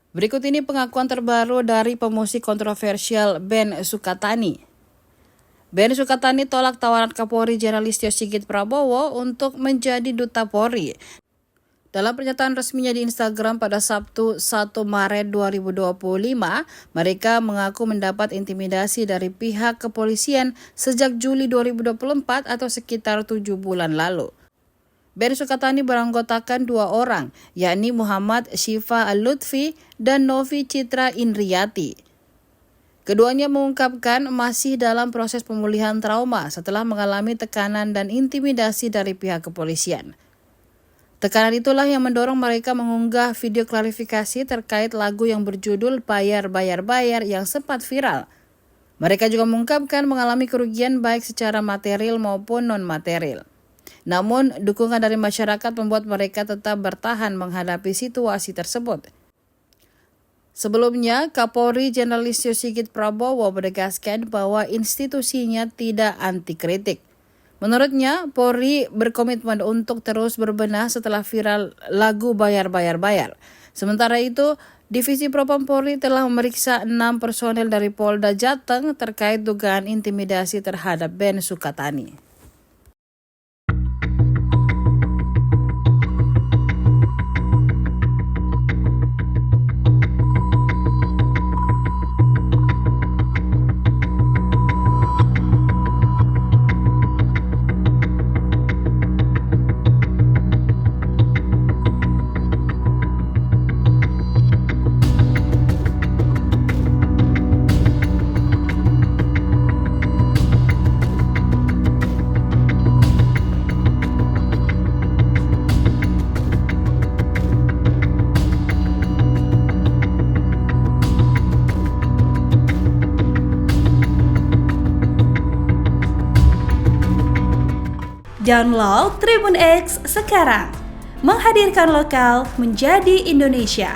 Berikut ini pengakuan terbaru dari pemusik kontroversial Ben Sukatani. Ben Sukatani tolak tawaran Kapolri Jenderal Listio Sigit Prabowo untuk menjadi Duta Polri. Dalam pernyataan resminya di Instagram pada Sabtu 1 Maret 2025, mereka mengaku mendapat intimidasi dari pihak kepolisian sejak Juli 2024 atau sekitar 7 bulan lalu. Ben Sukatani beranggotakan 2 orang, yakni Muhammad Syifa Al-Lutfi dan Novi Citra Indriyati. Keduanya mengungkapkan masih dalam proses pemulihan trauma setelah mengalami tekanan dan intimidasi dari pihak kepolisian. Tekanan itulah yang mendorong mereka mengunggah video klarifikasi terkait lagu yang berjudul Bayar Bayar Bayar yang sempat viral. Mereka juga mengungkapkan mengalami kerugian baik secara material maupun non-material. Namun, dukungan dari masyarakat membuat mereka tetap bertahan menghadapi situasi tersebut. Sebelumnya, Kapolri Jenderal Listio Sigit Prabowo menegaskan bahwa institusinya tidak anti kritik. Menurutnya, Polri berkomitmen untuk terus berbenah setelah viral lagu Bayar Bayar Bayar. Sementara itu, Divisi Propam Polri telah memeriksa 6 personel dari Polda Jateng terkait dugaan intimidasi terhadap Ben Sukatani. Download Tribun X sekarang, menghadirkan lokal menjadi Indonesia.